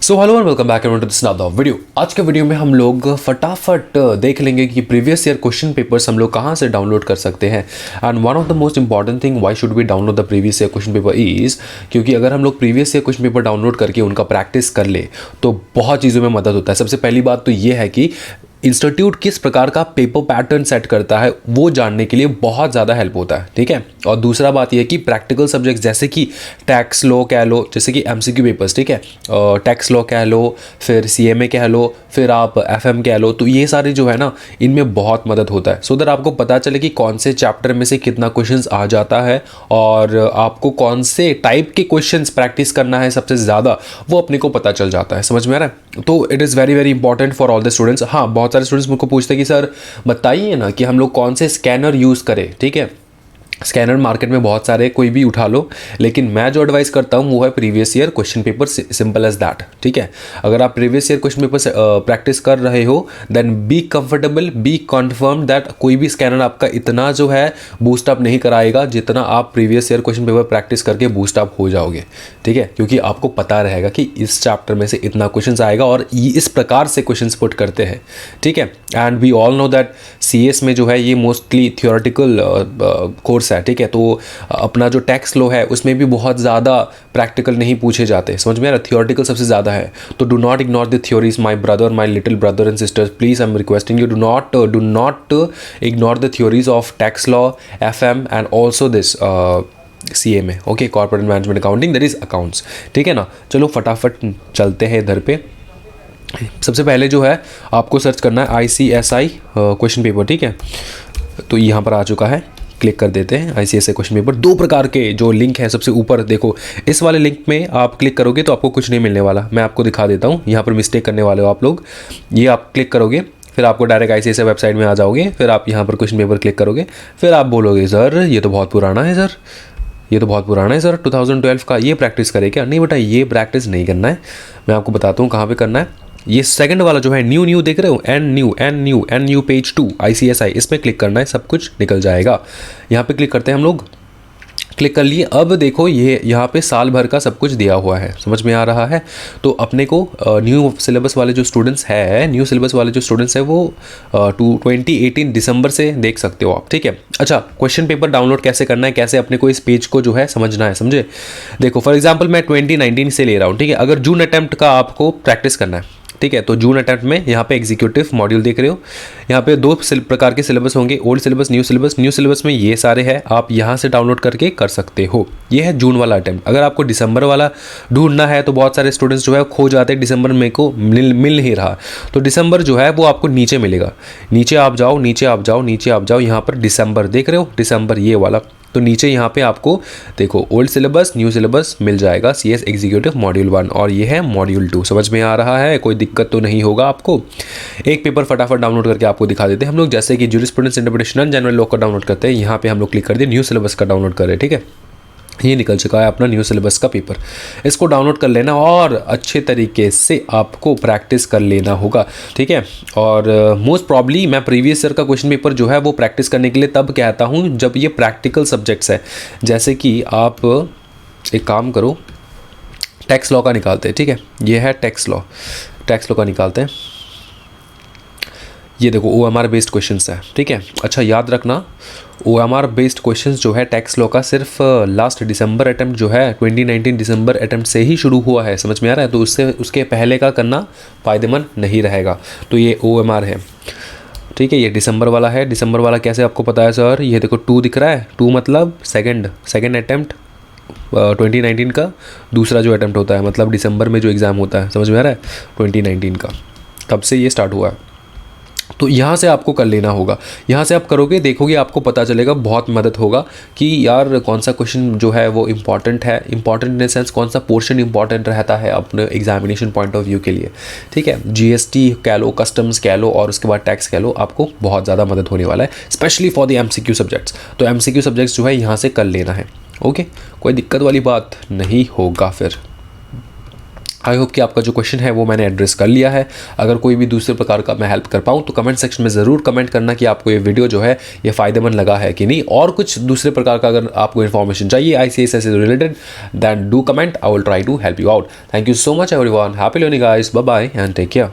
So hello and welcome back to this another video. आज के video में हम लोग फटाफट देख लेंगे कि प्रीवियस ईयर क्वेश्चन पेपर्स हम लोग कहाँ से डाउनलोड कर सकते हैं। And one of the most important thing why should we download the previous year question paper is क्योंकि अगर हम लोग previous year question paper download करके उनका प्रैक्टिस कर ले तो बहुत चीज़ों में मदद होता है। सबसे पहली बात तो ये है कि इंस्टीट्यूट किस प्रकार का पेपर पैटर्न सेट करता है वो जानने के लिए बहुत ज़्यादा हेल्प होता है, ठीक है। और दूसरा बात यह है कि प्रैक्टिकल सब्जेक्ट्स जैसे कि टैक्स लॉ कह लो, जैसे कि एमसीक्यू पेपर्स, ठीक है, टैक्स लॉ कह लो, फिर सीएमए कह लो, फिर आप एफएम कह लो, तो ये सारे जो है ना इनमें बहुत मदद होता है। सो दैट आपको पता चले कि कौन से चैप्टर में से कितना क्वेश्चंस आ जाता है और आपको कौन से टाइप के क्वेश्चंस प्रैक्टिस करना है सबसे ज़्यादा, वो अपने को पता चल जाता है। समझ में आ रहा है? तो it is very very important for all the students. हाँ, बहुत सारे स्टूडेंट्स मुझको पूछते हैं कि सर बताइए ना कि हम लोग कौन से स्कैनर यूज़ करें, ठीक है। स्कैनर मार्केट में बहुत सारे, कोई भी उठा लो, लेकिन मैं जो एडवाइस करता हूँ वो है previous year question paper, simple as that, ठीक है। अगर आप प्रीवियस ईयर क्वेश्चन पेपर से प्रैक्टिस कर रहे हो then be comfortable, be confirm that कोई भी स्कैनर आपका इतना जो है बूस्ट अप नहीं कराएगा जितना आप previous year question paper practice करके बूस्ट अप हो जाओगे, ठीक है। क्योंकि आपको पता रहेगा कि इस चैप्टर में से इतना क्वेश्चन आएगा और इस प्रकार से क्वेश्चन पुट करते हैं, ठीक है। And we all know that CS में जो है ये मोस्टली थियोरेटिकल कोर्स है, ठीक है। तो अपना जो टैक्स लॉ है उसमें भी बहुत ज़्यादा प्रैक्टिकल नहीं पूछे जाते, समझ में आ रहा है, थियोरेटिकल सबसे ज़्यादा है। तो do not ignore the theories my brother, my little brother and sisters, please I am requesting you, do not ignore the theories of tax law, FM and also this CMA, okay, corporate management accounting, that is accounts, ठीक है ना। चलो फटाफट चलते हैं इधर पे। सबसे पहले जो है आपको सर्च करना है ICSI क्वेश्चन पेपर, ठीक है। तो यहाँ पर आ चुका है, क्लिक कर देते हैं। ICSI क्वेश्चन पेपर, दो प्रकार के जो लिंक है, सबसे ऊपर देखो, इस वाले लिंक में आप क्लिक करोगे तो आपको कुछ नहीं मिलने वाला, मैं आपको दिखा देता हूँ। यहाँ पर मिस्टेक करने वाले हो आप लोग, ये आप क्लिक करोगे फिर आपको डायरेक्ट ICSI वेबसाइट में आ जाओगे, फिर आप यहाँ पर क्वेश्चन पेपर क्लिक करोगे, फिर आप बोलोगे सर ये तो बहुत पुराना है, सर ये तो बहुत पुराना है, सर 2012 का, ये प्रैक्टिस करे क्या? नहीं बेटा, ये प्रैक्टिस नहीं करना है। मैं आपको बताता हूँ कहाँ पे करना है। ये सेकंड वाला जो है न्यू देख रहे हो, एन न्यू पेज 2 ICSI, इसमें क्लिक करना है, सब कुछ निकल जाएगा। यहाँ पे क्लिक करते हैं हम लोग, क्लिक कर लिए। अब देखो ये यहाँ पे साल भर का सब कुछ दिया हुआ है, समझ में आ रहा है। तो अपने को न्यू सिलेबस वाले जो स्टूडेंट्स हैं वो 2018 दिसंबर से देख सकते हो आप, ठीक है। अच्छा, क्वेश्चन पेपर डाउनलोड कैसे करना है, कैसे अपने को इस पेज को जो है समझना है, समझे। देखो फॉर एग्जाम्पल मैं 2019 से ले रहा हूँ, ठीक है। अगर जून अटेम्प्ट का आपको प्रैक्टिस करना है, ठीक है, तो जून अटेम्प्ट में यहाँ पे एग्जीक्यूटिव मॉड्यूल देख रहे हो, यहाँ पे दो प्रकार के सिलेबस होंगे, old syllabus, new syllabus. New syllabus में ये सारे हैं, आप यहाँ से डाउनलोड करके कर सकते हो। ये है जून वाला अटेम्प्ट। अगर आपको दिसंबर वाला ढूंढना है तो बहुत सारे स्टूडेंट्स जो है खो जाते हैं, दिसंबर में को मिल नहीं रहा, तो दिसंबर जो है वो आपको नीचे मिलेगा। नीचे आप जाओ, यहाँ पर दिसंबर देख रहे हो, दिसंबर ये वाला, तो नीचे यहाँ पे आपको देखो ओल्ड सिलेबस, न्यू सिलेबस मिल जाएगा, CS एग्जीक्यूटिव मॉड्यूल 1 और ये है मॉड्यूल 2। समझ में आ रहा है? कोई दिक्कत तो नहीं होगा आपको। एक पेपर फटाफट डाउनलोड करके आपको दिखा देते हैं हम लोग, जैसे कि jurisprudence, interpretation and general law का डाउनलोड करते हैं। यहाँ पे हम लोग क्लिक कर दिए, न्यू सिलेबस का डाउनलोड कर रहे हैं, ठीक है। ये निकल चुका है अपना न्यू सिलेबस का पेपर, इसको डाउनलोड कर लेना और अच्छे तरीके से आपको प्रैक्टिस कर लेना होगा, ठीक है। और मोस्ट प्रॉब्ली मैं प्रीवियस ईयर का क्वेश्चन पेपर जो है वो प्रैक्टिस करने के लिए तब कहता हूँ जब ये प्रैक्टिकल सब्जेक्ट्स है। जैसे कि आप एक काम करो, टैक्स लॉ का निकालते हैं, ठीक है। ये है टैक्स लॉ का निकालते हैं। ये देखो OMR बेस्ड क्वेश्चंस है, ठीक है। अच्छा याद रखना, OMR बेस्ड क्वेश्चंस जो है टैक्स लॉ का सिर्फ लास्ट दिसंबर अटेम्प्ट जो है 2019 दिसंबर अटेम्प्ट से ही शुरू हुआ है, समझ में आ रहा है। तो उसके पहले का करना फ़ायदेमंद नहीं रहेगा। तो ये OMR है, ठीक है। ये दिसंबर वाला है। दिसंबर वाला कैसे आपको पता है सर? ये देखो 2 दिख रहा है, 2 मतलब सेकेंड अटेम्प्ट 2019 का दूसरा जो अटेम्प्ट होता है, मतलब दिसंबर में जो एग्ज़ाम होता है, समझ में आ रहा है, 2019 का, तब से ये स्टार्ट हुआ है। तो यहाँ से आपको कर लेना होगा, यहाँ से आप करोगे, देखोगे आपको पता चलेगा, बहुत मदद होगा कि यार कौन सा क्वेश्चन जो है वो इम्पॉर्टेंट है, इम्पॉर्टेंट इन सेंस कौन सा पोर्शन इंपॉर्टेंट रहता है अपने एग्जामिनेशन पॉइंट ऑफ व्यू के लिए, ठीक है। GST कह लो, कस्टम्स कह लो और उसके बाद टैक्स कह लो, आपको बहुत ज़्यादा मदद होने वाला है, specially for the MCQ subjects. तो MCQ सब्जेक्ट्स जो है यहाँ से कर लेना है, ओके, कोई दिक्कत वाली बात नहीं होगा। फिर आई होप कि आपका जो क्वेश्चन है वो मैंने एड्रेस कर लिया है। अगर कोई भी दूसरे प्रकार का मैं हेल्प कर पाऊँ तो कमेंट सेक्शन में ज़रूर कमेंट करना कि आपको ये वीडियो जो है ये फ़ायदेमंद लगा है कि नहीं, और कुछ दूसरे प्रकार का अगर आपको इन्फॉर्मेशन चाहिए ICSI से related, than do comment, I will try to help you out. Thank you so much everyone, happy learning guys, bye bye and take care.